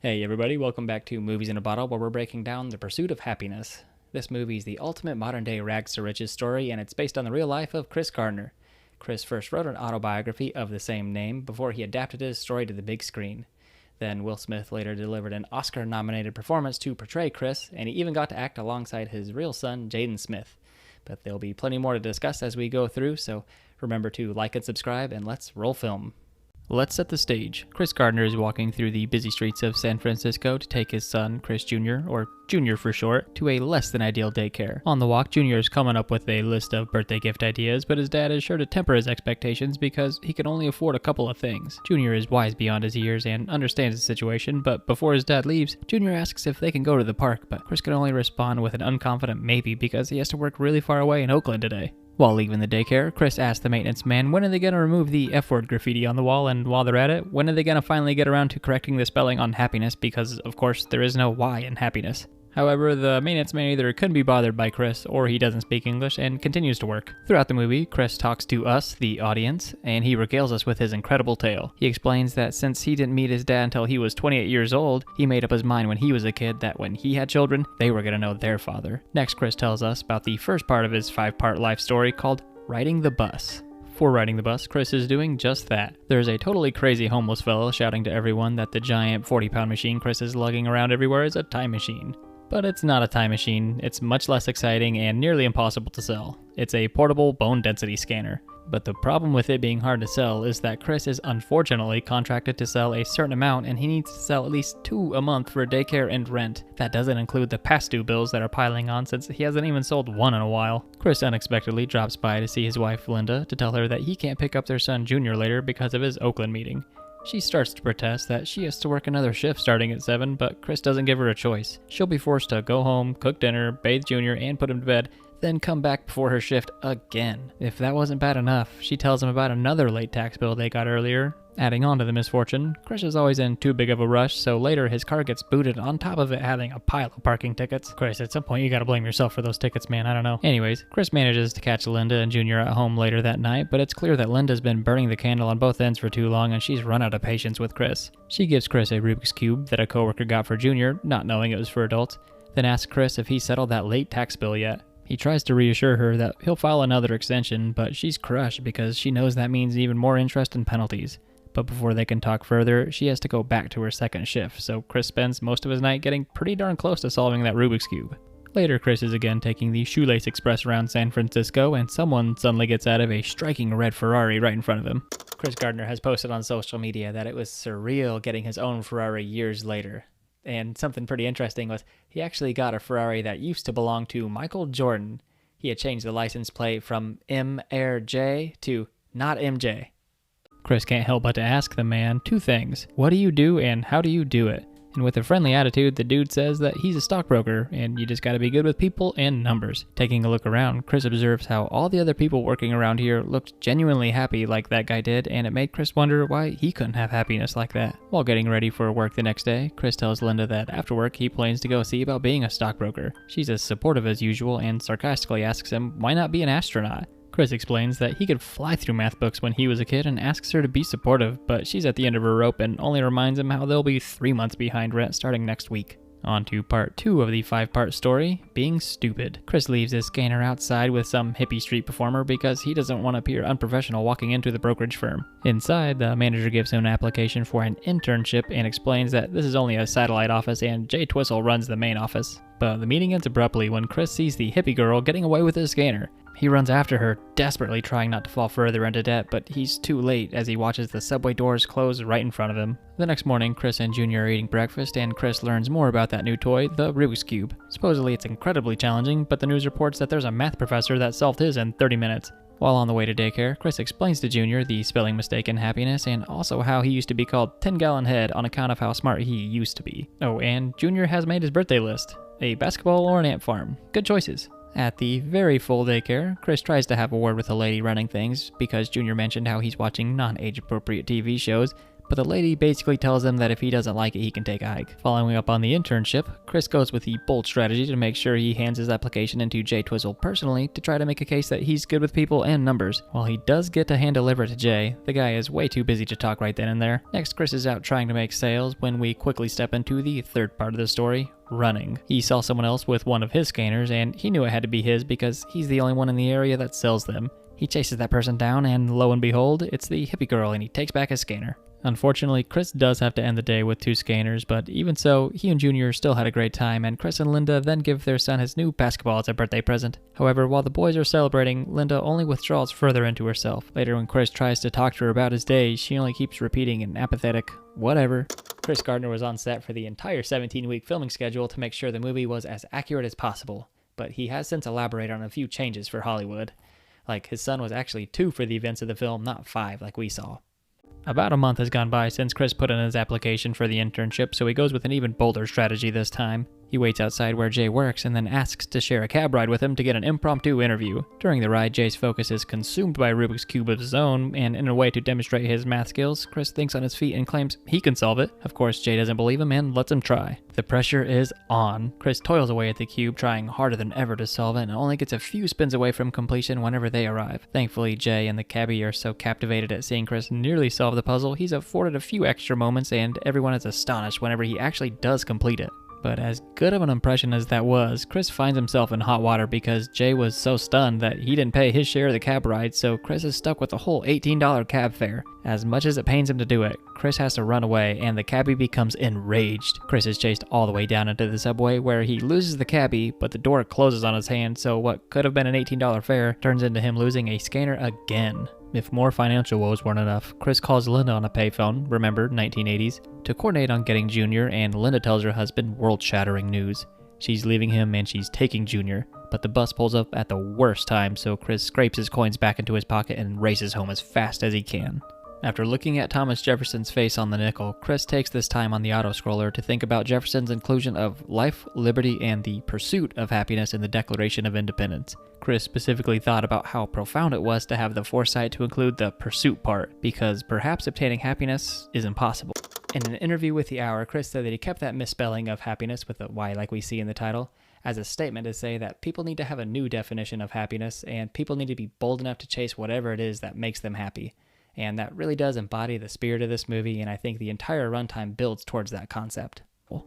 Hey everybody, welcome back to Movies in a Bottle, where we're breaking down The Pursuit of Happyness. This movie is the ultimate modern-day rags to riches story, and it's based on the real life of Chris Gardner. Chris first wrote an autobiography of the same name before he adapted his story to the big screen. Then Will Smith later delivered an Oscar-nominated performance to portray Chris, and he even got to act alongside his real son, Jaden Smith. But there'll be plenty more to discuss as we go through, so remember to like and subscribe, and let's roll film. Let's set the stage. Chris Gardner is walking through the busy streets of San Francisco to take his son, Chris Jr., or Junior for short, to a less than ideal daycare. On the walk, Junior is coming up with a list of birthday gift ideas, but his dad is sure to temper his expectations because he can only afford a couple of things. Junior is wise beyond his years and understands the situation, but before his dad leaves, Junior asks if they can go to the park, but Chris can only respond with an unconfident maybe because he has to work really far away in Oakland today. While leaving the daycare, Chris asks the maintenance man when are they going to remove the F-word graffiti on the wall, and while they're at it, when are they going to finally get around to correcting the spelling on happiness because, of course, there is no Y in happiness. However, the maintenance man either couldn't be bothered by Chris or he doesn't speak English and continues to work. Throughout the movie, Chris talks to us, the audience, and he regales us with his incredible tale. He explains that since he didn't meet his dad until he was 28 years old, he made up his mind when he was a kid that when he had children, they were going to know their father. Next, Chris tells us about the first part of his 5-part life story called Riding the Bus. For riding the bus, Chris is doing just that. There's a totally crazy homeless fellow shouting to everyone that the giant 40-pound machine Chris is lugging around everywhere is a time machine. But it's not a time machine, it's much less exciting and nearly impossible to sell. It's a portable bone density scanner. But the problem with it being hard to sell is that Chris is unfortunately contracted to sell a certain amount and he needs to sell at least 2 a month for daycare and rent. That doesn't include the past due bills that are piling on since he hasn't even sold one in a while. Chris unexpectedly drops by to see his wife Linda to tell her that he can't pick up their son Junior later because of his Oakland meeting. She starts to protest that she has to work another shift starting at 7, but Chris doesn't give her a choice. She'll be forced to go home, cook dinner, bathe Junior, and put him to bed, then come back before her shift again. If that wasn't bad enough, she tells him about another late tax bill they got earlier. Adding on to the misfortune, Chris is always in too big of a rush, so later his car gets booted on top of it having a pile of parking tickets. Chris, at some point you gotta blame yourself for those tickets, man, I don't know. Anyways, Chris manages to catch Linda and Junior at home later that night, but it's clear that Linda's been burning the candle on both ends for too long and she's run out of patience with Chris. She gives Chris a Rubik's Cube that a coworker got for Junior, not knowing it was for adults, then asks Chris if he settled that late tax bill yet. He tries to reassure her that he'll file another extension, but she's crushed because she knows that means even more interest and penalties. But before they can talk further, she has to go back to her second shift, so Chris spends most of his night getting pretty darn close to solving that Rubik's Cube. Later, Chris is again taking the Shoelace Express around San Francisco, and someone suddenly gets out of a striking red Ferrari right in front of him. Chris Gardner has posted on social media that it was surreal getting his own Ferrari years later. And something pretty interesting was he actually got a Ferrari that used to belong to Michael Jordan. He had changed the license plate from M-Air-J to not MJ. Chris can't help but to ask the man 2 things. What do you do and how do you do it? And with a friendly attitude, the dude says that he's a stockbroker and you just gotta be good with people and numbers. Taking a look around, Chris observes how all the other people working around here looked genuinely happy like that guy did, and it made Chris wonder why he couldn't have happiness like that. While getting ready for work the next day, Chris tells Linda that after work he plans to go see about being a stockbroker. She's as supportive as usual and sarcastically asks him why not be an astronaut. Chris explains that he could fly through math books when he was a kid and asks her to be supportive, but she's at the end of her rope and only reminds him how they'll be 3 months behind rent starting next week. On to part 2 of the 5-part story, being stupid. Chris leaves his scanner outside with some hippie street performer because he doesn't want to appear unprofessional walking into the brokerage firm. Inside, the manager gives him an application for an internship and explains that this is only a satellite office and Jay Twistle runs the main office. But the meeting ends abruptly when Chris sees the hippie girl getting away with his scanner. He runs after her, desperately trying not to fall further into debt, but he's too late as he watches the subway doors close right in front of him. The next morning, Chris and Junior are eating breakfast, and Chris learns more about that new toy, the Rubik's Cube. Supposedly it's incredibly challenging, but the news reports that there's a math professor that solved his in 30 minutes. While on the way to daycare, Chris explains to Junior the spelling mistake in happiness and also how he used to be called 10-gallon head on account of how smart he used to be. Oh, and Junior has made his birthday list. A basketball or an ant farm. Good choices. At the very full daycare, Chris tries to have a word with the lady running things because Junior mentioned how he's watching non-age appropriate TV shows, but the lady basically tells him that if he doesn't like it, he can take a hike. Following up on the internship, Chris goes with the bold strategy to make sure he hands his application into Jay Twizzle personally to try to make a case that he's good with people and numbers. While he does get to hand deliver it to Jay, the guy is way too busy to talk right then and there. Next, Chris is out trying to make sales when we quickly step into the third part of the story, running. He saw someone else with one of his scanners and he knew it had to be his because he's the only one in the area that sells them. He chases that person down and lo and behold, it's the hippie girl and he takes back his scanner. Unfortunately, Chris does have to end the day with 2 scanners, but even so, he and Junior still had a great time, and Chris and Linda then give their son his new basketball as a birthday present. However, while the boys are celebrating, Linda only withdraws further into herself. Later, when Chris tries to talk to her about his day, she only keeps repeating an apathetic, whatever. Chris Gardner was on set for the entire 17-week filming schedule to make sure the movie was as accurate as possible, but he has since elaborated on a few changes for Hollywood. Like, his son was actually 2 for the events of the film, not 5 like we saw. About a month has gone by since Chris put in his application for the internship, so he goes with an even bolder strategy this time. He waits outside where Jay works and then asks to share a cab ride with him to get an impromptu interview. During the ride, Jay's focus is consumed by Rubik's Cube of his own, and in a way to demonstrate his math skills, Chris thinks on his feet and claims he can solve it. Of course, Jay doesn't believe him and lets him try. The pressure is on. Chris toils away at the cube, trying harder than ever to solve it, and only gets a few spins away from completion whenever they arrive. Thankfully, Jay and the cabbie are so captivated at seeing Chris nearly solve the puzzle, he's afforded a few extra moments, and everyone is astonished whenever he actually does complete it. But as good of an impression as that was, Chris finds himself in hot water because Jay was so stunned that he didn't pay his share of the cab ride, so Chris is stuck with a whole $18 cab fare. As much as it pains him to do it, Chris has to run away and the cabbie becomes enraged. Chris is chased all the way down into the subway where he loses the cabbie, but the door closes on his hand, so what could have been an $18 fare turns into him losing a scanner again. If more financial woes weren't enough, Chris calls Linda on a payphone, remember 1980s, to coordinate on getting Junior, and Linda tells her husband world-shattering news. She's leaving him and she's taking Junior, but the bus pulls up at the worst time, so Chris scrapes his coins back into his pocket and races home as fast as he can. After looking at Thomas Jefferson's face on the nickel, Chris takes this time on the autoscroller to think about Jefferson's inclusion of life, liberty, and the pursuit of happiness in the Declaration of Independence. Chris specifically thought about how profound it was to have the foresight to include the pursuit part, because perhaps obtaining happiness is impossible. In an interview with The Hour, Chris said that he kept that misspelling of happiness with a Y like we see in the title as a statement to say that people need to have a new definition of happiness, and people need to be bold enough to chase whatever it is that makes them happy. And that really does embody the spirit of this movie, and I think the entire runtime builds towards that concept.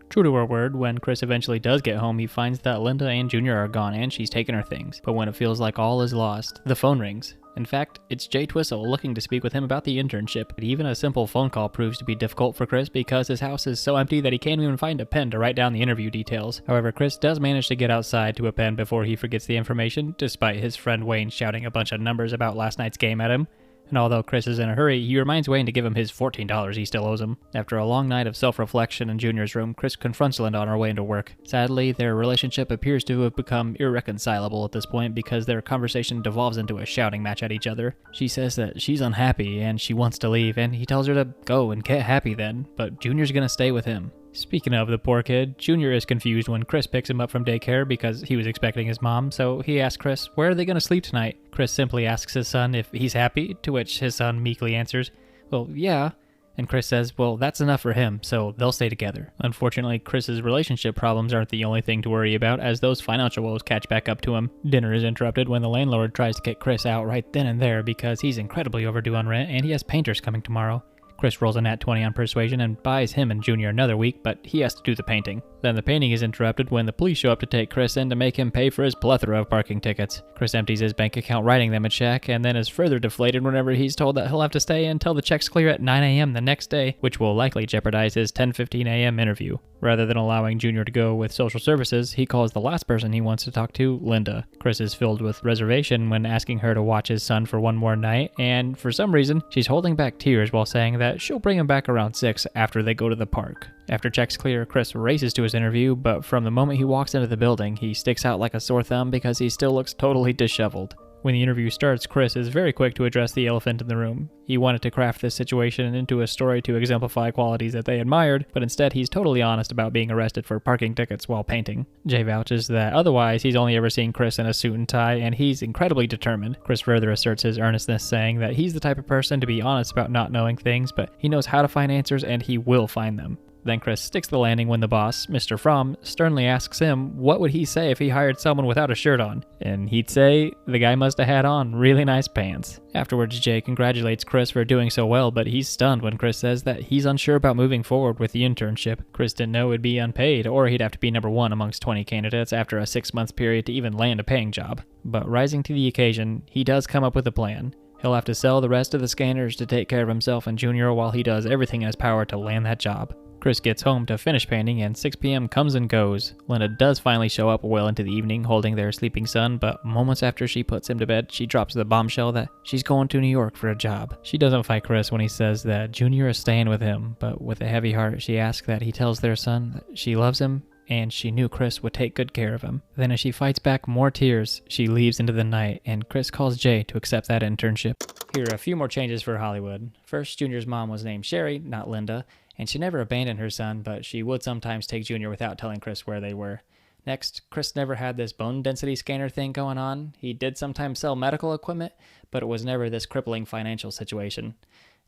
True to her word, when Chris eventually does get home, he finds that Linda and Junior are gone and she's taken her things. But when it feels like all is lost, the phone rings. In fact, it's Jay Twizzle looking to speak with him about the internship. But even a simple phone call proves to be difficult for Chris because his house is so empty that he can't even find a pen to write down the interview details. However, Chris does manage to get outside to a pen before he forgets the information, despite his friend Wayne shouting a bunch of numbers about last night's game at him. And although Chris is in a hurry, he reminds Wayne to give him his $14 he still owes him. After a long night of self-reflection in Junior's room, Chris confronts Linda on her way into work. Sadly, their relationship appears to have become irreconcilable at this point because their conversation devolves into a shouting match at each other. She says that she's unhappy and she wants to leave, and he tells her to go and get happy then, but Junior's gonna stay with him. Speaking of the poor kid, Junior is confused when Chris picks him up from daycare because he was expecting his mom, so he asks Chris, where are they going to sleep tonight? Chris simply asks his son if he's happy, to which his son meekly answers, well, yeah. And Chris says, well, that's enough for him, so they'll stay together. Unfortunately, Chris's relationship problems aren't the only thing to worry about, as those financial woes catch back up to him. Dinner is interrupted when the landlord tries to kick Chris out right then and there because he's incredibly overdue on rent and he has painters coming tomorrow. Chris rolls a nat 20 on persuasion and buys him and Junior another week, but he has to do the painting. Then the painting is interrupted when the police show up to take Chris in to make him pay for his plethora of parking tickets. Chris empties his bank account writing them a check, and then is further deflated whenever he's told that he'll have to stay until the checks clear at 9 a.m. the next day, which will likely jeopardize his 10:15 a.m. interview. Rather than allowing Junior to go with social services, he calls the last person he wants to talk to, Linda. Chris is filled with reservation when asking her to watch his son for one more night, and for some reason, she's holding back tears while saying that she'll bring him back around 6 after they go to the park. After checks clear, Chris races to his interview, but from the moment he walks into the building, he sticks out like a sore thumb because he still looks totally disheveled. When the interview starts, Chris is very quick to address the elephant in the room. He wanted to craft this situation into a story to exemplify qualities that they admired, but instead he's totally honest about being arrested for parking tickets while painting. Jay vouches that otherwise he's only ever seen Chris in a suit and tie, and he's incredibly determined. Chris further asserts his earnestness, saying that he's the type of person to be honest about not knowing things, but he knows how to find answers and he will find them. Then Chris sticks the landing when the boss, Mr. Fromm, sternly asks him what would he say if he hired someone without a shirt on. And he'd say the guy must have had on really nice pants. Afterwards, Jay congratulates Chris for doing so well, but he's stunned when Chris says that he's unsure about moving forward with the internship. Chris didn't know it'd be unpaid, or he'd have to be number one amongst 20 candidates after a 6-month period to even land a paying job. But rising to the occasion, he does come up with a plan. He'll have to sell the rest of the scanners to take care of himself and Junior while he does everything in his power to land that job. Chris gets home to finish painting and 6 p.m. comes and goes. Linda does finally show up well into the evening holding their sleeping son, but moments after she puts him to bed, she drops the bombshell that she's going to New York for a job. She doesn't fight Chris when he says that Junior is staying with him, but with a heavy heart, she asks that he tells their son that she loves him and she knew Chris would take good care of him. Then as she fights back more tears, she leaves into the night, and Chris calls Jay to accept that internship. Here are a few more changes for Hollywood. First, Junior's mom was named Sherry, not Linda, and she never abandoned her son, but she would sometimes take Junior without telling Chris where they were. Next, Chris never had this bone density scanner thing going on. He did sometimes sell medical equipment, but it was never this crippling financial situation.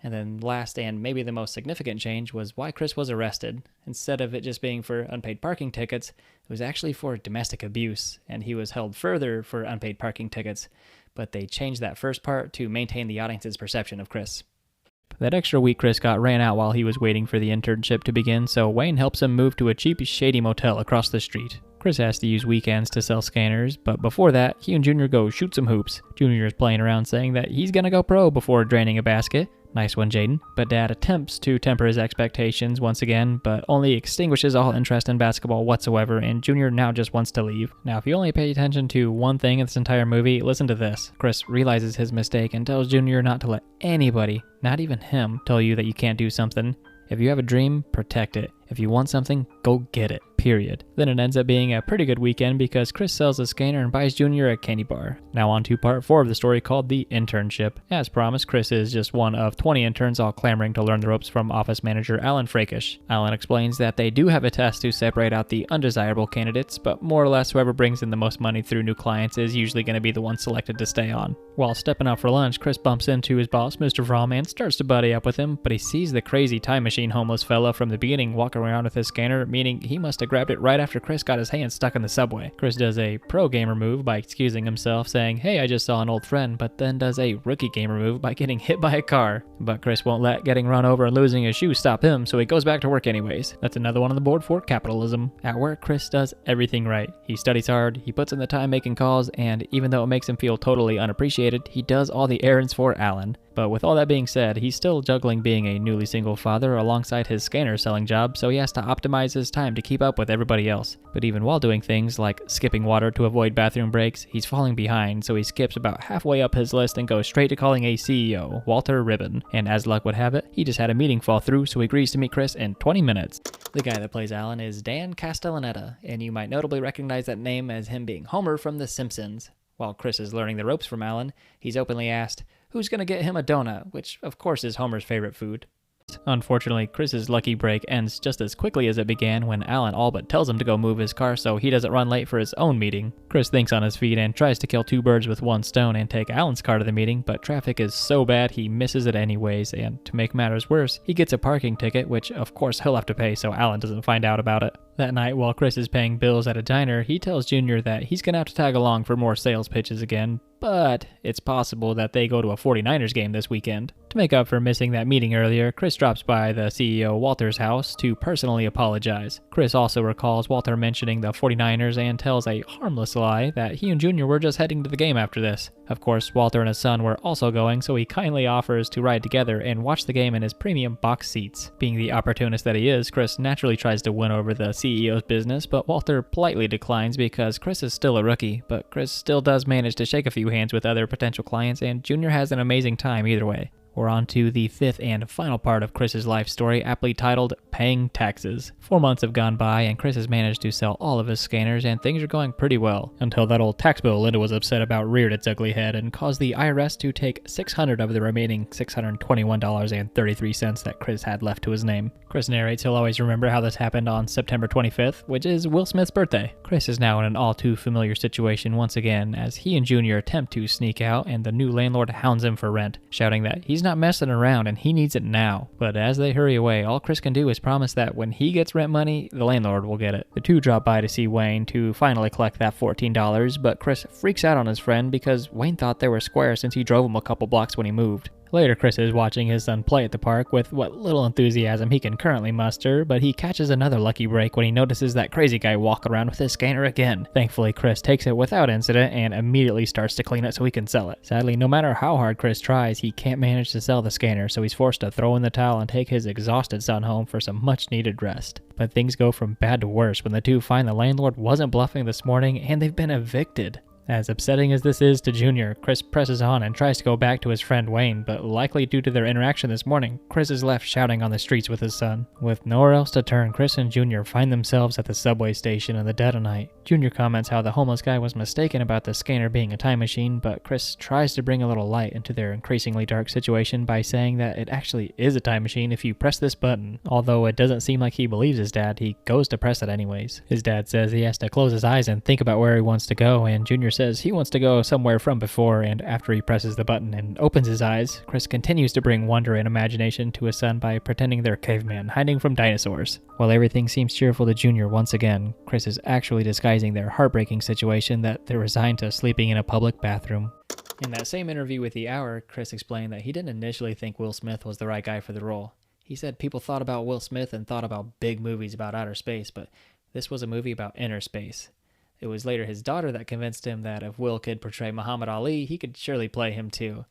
And then last, and maybe the most significant change, was why Chris was arrested. Instead of it just being for unpaid parking tickets, it was actually for domestic abuse, and he was held further for unpaid parking tickets, but they changed that first part to maintain the audience's perception of Chris. That extra week Chris got ran out while he was waiting for the internship to begin, so Wayne helps him move to a cheap, shady motel across the street. Chris has to use weekends to sell scanners, but before that, he and Junior go shoot some hoops. Junior is playing around saying that he's gonna go pro before draining a basket. Nice one, Jaden. But Dad attempts to temper his expectations once again, but only extinguishes all interest in basketball whatsoever, and Junior now just wants to leave. Now, if you only pay attention to one thing in this entire movie, listen to this. Chris realizes his mistake and tells Junior not to let anybody, not even him, tell you that you can't do something. If you have a dream, protect it. If you want something, go get it. Period. Then it ends up being a pretty good weekend because Chris sells a scanner and buys Junior a candy bar. Now on to part 4 of the story called The Internship. As promised, Chris is just one of 20 interns all clamoring to learn the ropes from office manager Alan Frakish. Alan explains that they do have a test to separate out the undesirable candidates, but more or less whoever brings in the most money through new clients is usually going to be the one selected to stay on. While stepping out for lunch, Chris bumps into his boss, Mr. Fromm, and starts to buddy up with him, but he sees the crazy time machine homeless fella from the beginning walking around with his scanner, meaning he must have grabbed it right after Chris got his hand stuck in the subway. Chris does a pro gamer move by excusing himself, saying, "Hey, I just saw an old friend," but then does a rookie gamer move by getting hit by a car. But Chris won't let getting run over and losing his shoes stop him, so he goes back to work anyways. That's another one on the board for capitalism. At work, Chris does everything right. He studies hard, he puts in the time making calls, and even though it makes him feel totally unappreciated, he does all the errands for Alan. But with all that being said, he's still juggling being a newly single father alongside his scanner selling job, so he has to optimize his time to keep up with everybody else. But even while doing things like skipping water to avoid bathroom breaks, he's falling behind, so he skips about halfway up his list and goes straight to calling a CEO, Walter Ribbon. And as luck would have it, he just had a meeting fall through, so he agrees to meet Chris in 20 minutes. The guy that plays Alan is Dan Castellaneta, and you might notably recognize that name as him being Homer from The Simpsons. While Chris is learning the ropes from Alan, he's openly asked, who's gonna get him a donut, which of course is Homer's favorite food. Unfortunately, Chris's lucky break ends just as quickly as it began when Alan all but tells him to go move his car so he doesn't run late for his own meeting. Chris thinks on his feet and tries to kill 2 birds with 1 stone and take Alan's car to the meeting, but traffic is so bad he misses it anyways, and to make matters worse, he gets a parking ticket, which of course he'll have to pay so Alan doesn't find out about it. That night, while Chris is paying bills at a diner, he tells Junior that he's gonna have to tag along for more sales pitches again, but it's possible that they go to a 49ers game this weekend. To make up for missing that meeting earlier, Chris drops by the CEO Walter's house to personally apologize. Chris also recalls Walter mentioning the 49ers and tells a harmless lie that he and Junior were just heading to the game after this. Of course, Walter and his son were also going, so he kindly offers to ride together and watch the game in his premium box seats. Being the opportunist that he is, Chris naturally tries to win over the CEO's business, but Walter politely declines because Chris is still a rookie, but Chris still does manage to shake a few hands with other potential clients, and Junior has an amazing time either way. We're on to the fifth and final part of Chris's life story, aptly titled Paying Taxes. 4 months have gone by, and Chris has managed to sell all of his scanners, and things are going pretty well, until that old tax bill Linda was upset about reared its ugly head and caused the IRS to take $600 of the remaining $621.33 that Chris had left to his name. Chris narrates he'll always remember how this happened on September 25th, which is Will Smith's birthday. Chris is now in an all too familiar situation once again, as he and Junior attempt to sneak out, and the new landlord hounds him for rent, shouting that he's not messing around and he needs it now. But as they hurry away, all Chris can do is promise that when he gets rent money, the landlord will get it. The two drop by to see Wayne to finally collect that $14, but Chris freaks out on his friend because Wayne thought they were square since he drove him a couple blocks when he moved. Later, Chris is watching his son play at the park with what little enthusiasm he can currently muster, but he catches another lucky break when he notices that crazy guy walk around with his scanner again. Thankfully, Chris takes it without incident and immediately starts to clean it so he can sell it. Sadly, no matter how hard Chris tries, he can't manage to sell the scanner, so he's forced to throw in the towel and take his exhausted son home for some much-needed rest. But things go from bad to worse when the two find the landlord wasn't bluffing this morning and they've been evicted. As upsetting as this is to Junior, Chris presses on and tries to go back to his friend Wayne, but likely due to their interaction this morning, Chris is left shouting on the streets with his son. With nowhere else to turn, Chris and Junior find themselves at the subway station in the dead of night. Junior comments how the homeless guy was mistaken about the scanner being a time machine, but Chris tries to bring a little light into their increasingly dark situation by saying that it actually is a time machine if you press this button. Although it doesn't seem like he believes his dad, he goes to press it anyways. His dad says he has to close his eyes and think about where he wants to go, and Junior says he wants to go somewhere from before, and after he presses the button and opens his eyes, Chris continues to bring wonder and imagination to his son by pretending they're cavemen hiding from dinosaurs. While everything seems cheerful to Junior once again, Chris is actually disguising their heartbreaking situation that they're resigned to sleeping in a public bathroom. In that same interview with The Hour, Chris explained that he didn't initially think Will Smith was the right guy for the role. He said people thought about Will Smith and thought about big movies about outer space, but this was a movie about inner space. It was later his daughter that convinced him that if Will could portray Muhammad Ali, he could surely play him too.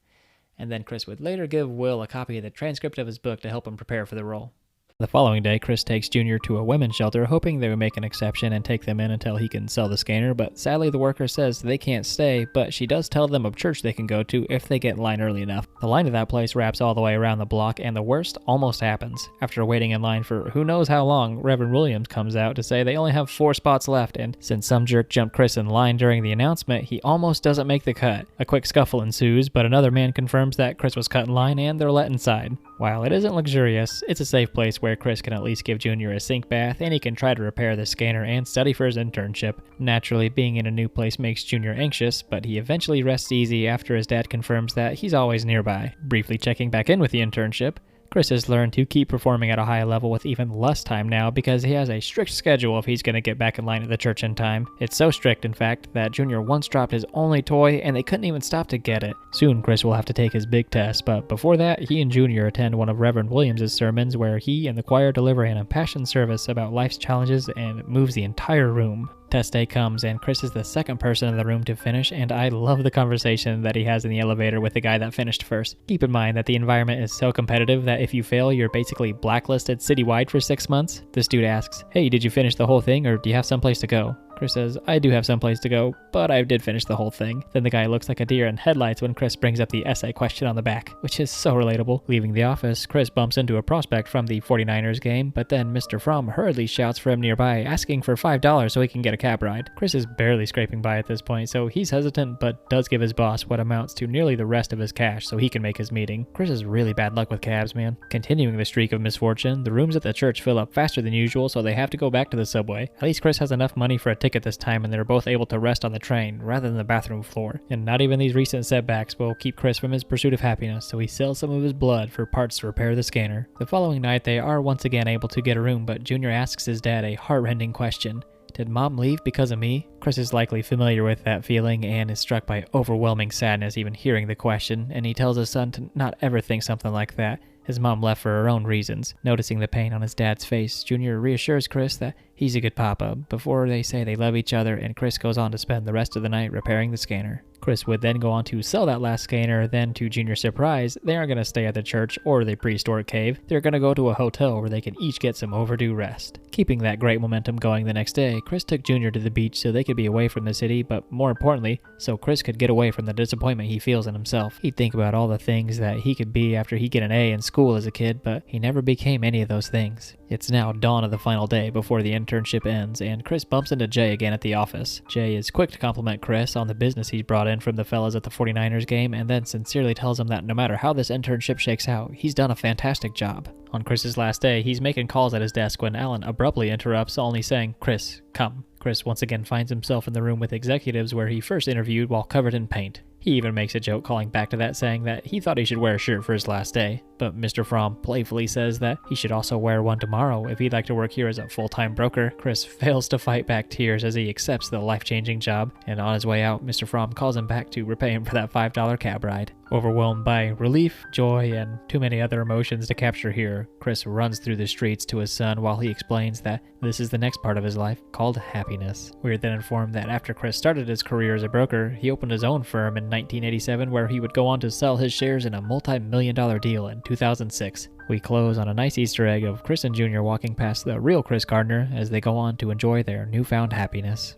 And then Chris would later give Will a copy of the transcript of his book to help him prepare for the role. The following day, Chris takes Junior to a women's shelter, hoping they would make an exception and take them in until he can sell the scanner, but sadly the worker says they can't stay, but she does tell them of church they can go to if they get in line early enough. The line to that place wraps all the way around the block, and the worst almost happens. After waiting in line for who knows how long, Reverend Williams comes out to say they only have 4 spots left, and since some jerk jumped Chris in line during the announcement, he almost doesn't make the cut. A quick scuffle ensues, but another man confirms that Chris was cut in line and they're let inside. While it isn't luxurious, it's a safe place where Chris can at least give Junior a sink bath, and he can try to repair the scanner and study for his internship. Naturally, being in a new place makes Junior anxious, but he eventually rests easy after his dad confirms that he's always nearby. Briefly checking back in with the internship, Chris has learned to keep performing at a high level with even less time now because he has a strict schedule if he's going to get back in line at the church in time. It's so strict, in fact, that Junior once dropped his only toy and they couldn't even stop to get it. Soon, Chris will have to take his big test, but before that, he and Junior attend one of Reverend Williams' sermons where he and the choir deliver an impassioned service about life's challenges, and it moves the entire room. Test day comes, and Chris is the second person in the room to finish, and I love the conversation that he has in the elevator with the guy that finished first. Keep in mind that the environment is so competitive that if you fail, you're basically blacklisted citywide for 6 months. This dude asks, "Hey, did you finish the whole thing, or do you have someplace to go?" Chris says, "I do have someplace to go, but I did finish the whole thing." Then the guy looks like a deer in headlights when Chris brings up the essay question on the back, which is so relatable. Leaving the office, Chris bumps into a prospect from the 49ers game, but then Mr. Fromm hurriedly shouts for him nearby, asking for $5 so he can get a cab ride. Chris is barely scraping by at this point, so he's hesitant, but does give his boss what amounts to nearly the rest of his cash so he can make his meeting. Chris is really bad luck with cabs, man. Continuing the streak of misfortune, the rooms at the church fill up faster than usual, so they have to go back to the subway. At least Chris has enough money for a ticket this time, and they're both able to rest on the train rather than the bathroom floor. And not even these recent setbacks will keep Chris from his pursuit of happiness, so he sells some of his blood for parts to repair the scanner. The following night, they are once again able to get a room, but Junior asks his dad a heart-rending question. Did Mom leave because of me? Chris is likely familiar with that feeling and is struck by overwhelming sadness even hearing the question, and he tells his son to not ever think something like that. His mom left for her own reasons. Noticing the pain on his dad's face, Junior reassures Chris that he's a good papa before they say they love each other, and Chris goes on to spend the rest of the night repairing the scanner. Chris would then go on to sell that last scanner. Then, to Junior's surprise, they aren't going to stay at the church or the prehistoric cave. They're going to go to a hotel where they can each get some overdue rest. Keeping that great momentum going the next day, Chris took Junior to the beach so they could be away from the city, but more importantly, so Chris could get away from the disappointment he feels in himself. He'd think about all the things that he could be after he get an A in school as a kid, but he never became any of those things. It's now dawn of the final day before the internship ends, and Chris bumps into Jay again at the office. Jay is quick to compliment Chris on the business he's brought in from the fellas at the 49ers game, and then sincerely tells him that no matter how this internship shakes out, he's done a fantastic job. On Chris's last day, he's making calls at his desk when Alan abruptly interrupts, only saying, "Chris, come." Chris once again finds himself in the room with executives where he first interviewed while covered in paint. He even makes a joke calling back to that, saying that he thought he should wear a shirt for his last day, but Mr. Fromm playfully says that he should also wear one tomorrow if he'd like to work here as a full-time broker. Chris fails to fight back tears as he accepts the life-changing job, and on his way out, Mr. Fromm calls him back to repay him for that $5 cab ride. Overwhelmed by relief, joy, and too many other emotions to capture here, Chris runs through the streets to his son while he explains that this is the next part of his life, called happiness. We are then informed that after Chris started his career as a broker, he opened his own firm in 1987 where he would go on to sell his shares in a multi-million-dollar deal in 2006. We close on a nice Easter egg of Chris and Junior walking past the real Chris Gardner as they go on to enjoy their newfound happiness.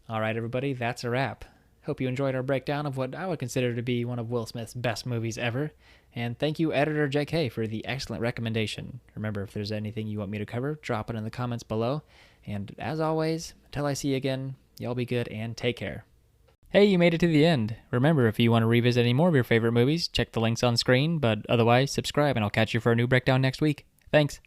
Alright everybody, that's a wrap. Hope you enjoyed our breakdown of what I would consider to be one of Will Smith's best movies ever. And thank you, Editor JK, for the excellent recommendation. Remember, if there's anything you want me to cover, drop it in the comments below. And as always, until I see you again, y'all be good and take care. Hey, you made it to the end. Remember, if you want to revisit any more of your favorite movies, check the links on screen. But otherwise, subscribe and I'll catch you for a new breakdown next week. Thanks.